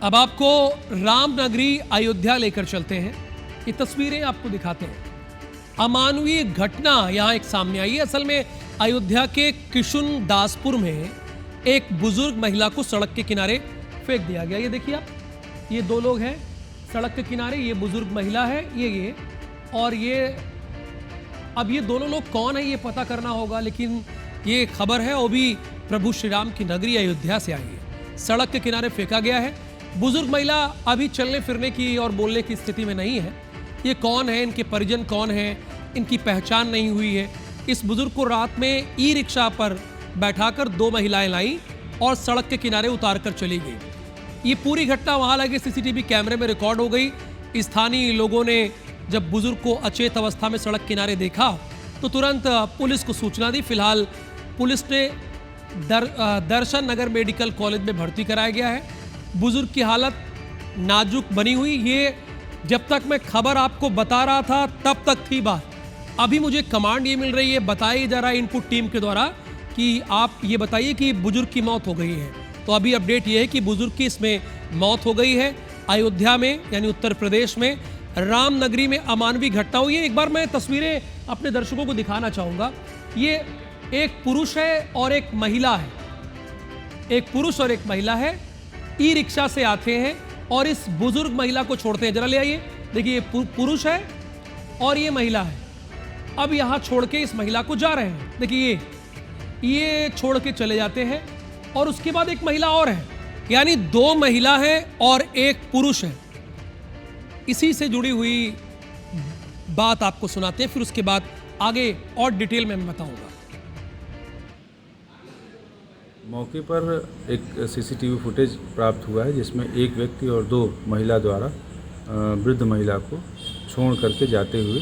अब आपको रामनगरी अयोध्या लेकर चलते हैं। ये तस्वीरें आपको दिखाते हैं। अमानवीय घटना यहाँ एक सामने आई है। असल में अयोध्या के किशुन दासपुर में एक बुजुर्ग महिला को सड़क के किनारे फेंक दिया गया। ये देखिए आप, ये दो लोग हैं सड़क के किनारे, ये बुजुर्ग महिला है, ये और ये। अब ये दोनों लोग कौन है ये पता करना होगा, लेकिन ये खबर है वो भी प्रभु श्री राम की नगरी अयोध्या से आई है। सड़क के किनारे फेंका गया है। बुजुर्ग महिला अभी चलने फिरने की और बोलने की स्थिति में नहीं है। ये कौन है, इनके परिजन कौन हैं, इनकी पहचान नहीं हुई है। इस बुजुर्ग को रात में ई रिक्शा पर बैठाकर दो महिलाएं लाई और सड़क के किनारे उतार कर चली गई। ये पूरी घटना वहां लगे सीसीटीवी कैमरे में रिकॉर्ड हो गई। स्थानीय लोगों ने जब बुजुर्ग को अचेत अवस्था में सड़क किनारे देखा तो तुरंत पुलिस को सूचना दी। फिलहाल पुलिस ने दर्शन नगर मेडिकल कॉलेज में भर्ती कराया गया है। बुजुर्ग की हालत नाजुक बनी हुई। ये जब तक मैं खबर आपको बता रहा था तब तक थी बात। अभी मुझे कमांड ये मिल रही है, बताई जा रहा है इनपुट टीम के द्वारा कि आप ये बताइए कि बुजुर्ग की मौत हो गई है। तो अभी अपडेट ये है कि बुजुर्ग की इसमें मौत हो गई है। अयोध्या में यानी उत्तर प्रदेश में रामनगरी में अमानवीय घटना हुई है। एक बार मैं तस्वीरें अपने दर्शकों को दिखाना चाहूँगा। ये एक पुरुष है और एक महिला है। एक पुरुष और एक महिला है, ई रिक्शा से आते हैं और इस बुजुर्ग महिला को छोड़ते हैं। जरा ले आइए, देखिए ये पुरुष है और ये महिला है। अब यहाँ छोड़ के इस महिला को जा रहे हैं। देखिए ये छोड़ के चले जाते हैं और उसके बाद एक महिला और है, यानी दो महिला है और एक पुरुष है। इसी से जुड़ी हुई बात आपको सुनाते हैं, फिर उसके बाद आगे और डिटेल में मैं बताऊंगा। मौके पर एक सीसीटीवी फुटेज प्राप्त हुआ है जिसमें एक व्यक्ति और दो महिला द्वारा वृद्ध महिला को छोड़ करके जाते हुए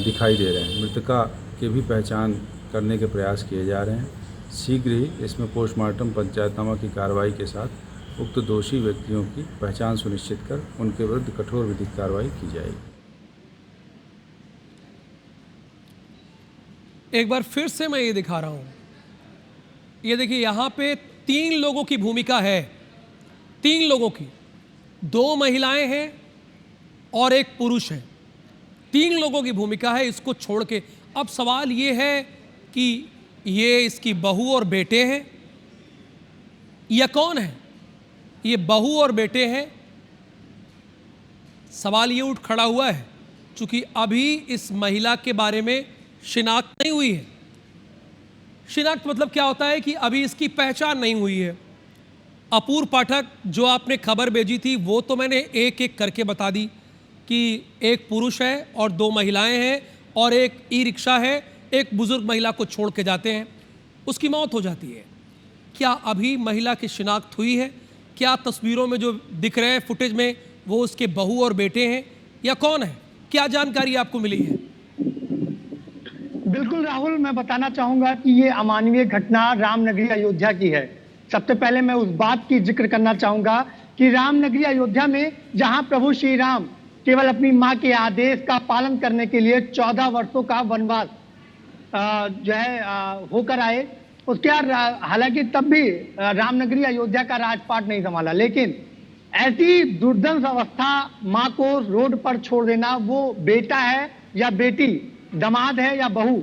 दिखाई दे रहे हैं। मृतका की भी पहचान करने के प्रयास किए जा रहे हैं। शीघ्र ही इसमें पोस्टमार्टम पंचायतनामा की कार्रवाई के साथ उक्त दोषी व्यक्तियों की पहचान सुनिश्चित कर उनके विरुद्ध कठोर विधिक कार्रवाई की जाएगी। एक बार फिर से मैं ये दिखा रहा हूं। ये देखिए यहाँ पे 3 लोगों की भूमिका है, 3 लोगों की, 2 महिलाएं हैं और एक पुरुष है। 3 लोगों की भूमिका है इसको छोड़ के। अब सवाल ये है कि ये इसकी बहू और बेटे हैं या कौन है? ये बहू और बेटे हैं। सवाल ये उठ खड़ा हुआ है क्योंकि अभी इस महिला के बारे में शिनाख्त नहीं हुई है। शिनाख्त मतलब क्या होता है कि अभी इसकी पहचान नहीं हुई है। अपूर्व पाठक, जो आपने खबर भेजी थी वो तो मैंने एक एक करके बता दी कि एक पुरुष है और 2 महिलाएं हैं और एक ई रिक्शा है। एक बुजुर्ग महिला को छोड़ के जाते हैं, उसकी मौत हो जाती है। क्या अभी महिला की शिनाख्त हुई है? क्या तस्वीरों में जो दिख रहे हैं फुटेज में वो उसके बहू और बेटे हैं या कौन है? क्या जानकारी आपको मिली है? बिल्कुल राहुल, मैं बताना चाहूंगा कि ये अमानवीय घटना रामनगरी अयोध्या की है। सबसे पहले मैं उस बात की जिक्र करना चाहूंगा कि रामनगरी अयोध्या में जहां प्रभु श्री राम केवल अपनी मां के आदेश का पालन करने के लिए 14 वर्षों का वनवास होकर आए, उसके बाद हालांकि तब भी रामनगरी अयोध्या का राजपाट नहीं संभाला, लेकिन ऐसी दुर्दंश अवस्था, मां को रोड पर छोड़ देना, वो बेटा है या बेटी, दामाद है या बहू,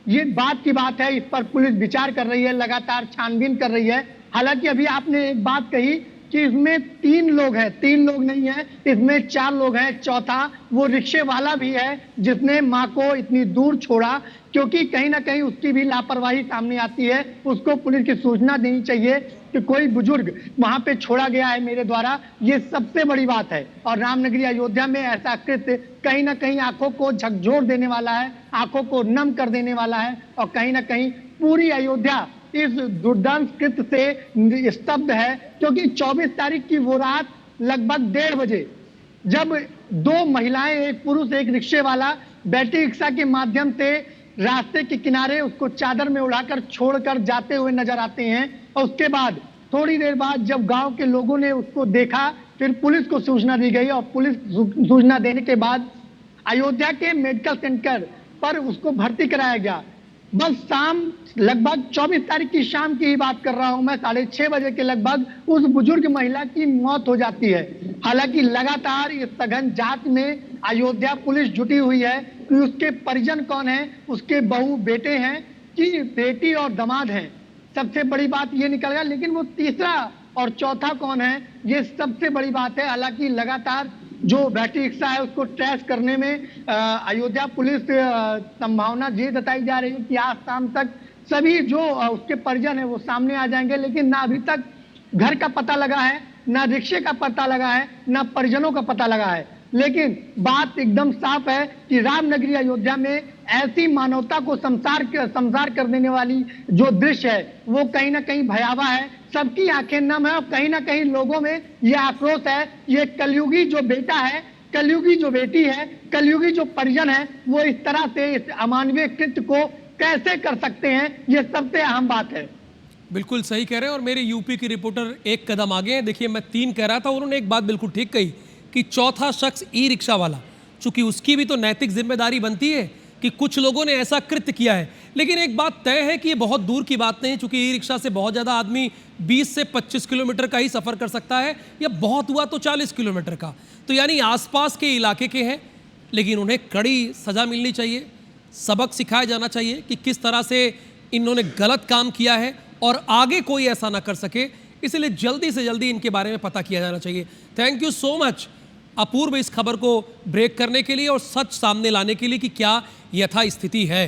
ये बात की बात है। इस पर पुलिस विचार कर रही है, लगातार छानबीन कर रही है। हालांकि अभी आपने एक बात कही कि इसमें 3 लोग हैं, 3 लोग नहीं है, इसमें 4 लोग हैं। चौथा वो रिक्शे वाला भी है जिसने मां को इतनी दूर छोड़ा, क्योंकि कहीं ना कहीं उसकी भी लापरवाही सामने आती है। उसको पुलिस की सूचना देनी चाहिए कि कोई बुजुर्ग वहां पे छोड़ा गया है मेरे द्वारा, ये सबसे बड़ी बात है। और रामनगरी अयोध्या में ऐसा कृत्य कहीं ना कहीं आंखों को झकझोर देने वाला है, आंखों को नम कर देने वाला है और कहीं ना कहीं पूरी अयोध्या इस दुर्दांत कृत्य से स्तब्ध है। क्योंकि 24 तारीख की वो रात लगभग 1:30 बजे जब 2 महिलाएं, एक पुरुष एक रिक्शे वाला, बैटरी रिक्शा के माध्यम से रास्ते के किनारे उसको चादर में उड़ाकर छोड़कर जाते हुए नजर आते हैं। और उसके बाद थोड़ी देर बाद जब गांव के लोगों ने उसको देखा, फिर पुलिस को सूचना दी गई और पुलिस सूचना देने के बाद अयोध्या के मेडिकल सेंटर पर उसको भर्ती कराया गया। बस शाम लगभग 24 तारीख की शाम की ही बात कर रहा हूं मैं, 6:30 बजे के लगभग उस बुजुर्ग महिला की मौत हो जाती है। हालांकि लगातार इस सघन जांच में अयोध्या पुलिस जुटी हुई है कि उसके परिजन कौन हैं, उसके बहू बेटे हैं कि बेटी और दामाद हैं। सबसे बड़ी बात ये निकल गया, लेकिन वो तीसरा और चौथा कौन है, ये सबसे बड़ी बात है। हालांकि लगातार जो बैटरी रिक्शा है उसको ट्रेस करने में अयोध्या पुलिस संभावना ये बताई जा रही है कि आज शाम तक सभी जो उसके परिजन है वो सामने आ जाएंगे, लेकिन ना अभी तक घर का पता लगा है, ना रिक्शे का पता लगा है, ना परिजनों का पता लगा है। लेकिन बात एकदम साफ है कि रामनगरी अयोध्या में ऐसी मानवता को संसार कर देने वाली जो दृश्य है वो कहीं ना कहीं भयावह है। सबकी आंखें नम है और कहीं ना कहीं लोगों में ये आक्रोश है, ये कलयुगी जो बेटा है, कलयुगी जो बेटी है, कलयुगी जो परिजन है, वो इस तरह से इस अमानवीय कृत्य को कैसे कर सकते हैं, ये सबसे अहम बात है। बिल्कुल सही कह रहे हैं और मेरे यूपी की रिपोर्टर एक कदम आगे हैं। देखिए, मैं 3 कह रहा था, उन्होंने एक बात बिल्कुल ठीक कही कि चौथा शख्स ई रिक्शा वाला, चूंकि उसकी भी तो नैतिक जिम्मेदारी बनती है कि कुछ लोगों ने ऐसा कृत्य किया है। लेकिन एक बात तय है कि ये बहुत दूर की बात नहीं है, चूंकि ई रिक्शा से बहुत ज़्यादा आदमी 20 से 25 किलोमीटर का ही सफ़र कर सकता है, या बहुत हुआ तो 40 किलोमीटर का। तो यानी आसपास के इलाके के हैं, लेकिन उन्हें कड़ी सज़ा मिलनी चाहिए, सबक सिखाया जाना चाहिए कि किस तरह से इन्होंने गलत काम किया है और आगे कोई ऐसा ना कर सके। इसलिए जल्दी से जल्दी इनके बारे में पता किया जाना चाहिए। थैंक यू सो मच अपूर्व, इस खबर को ब्रेक करने के लिए और सच सामने लाने के लिए कि क्या यथा स्थिति है।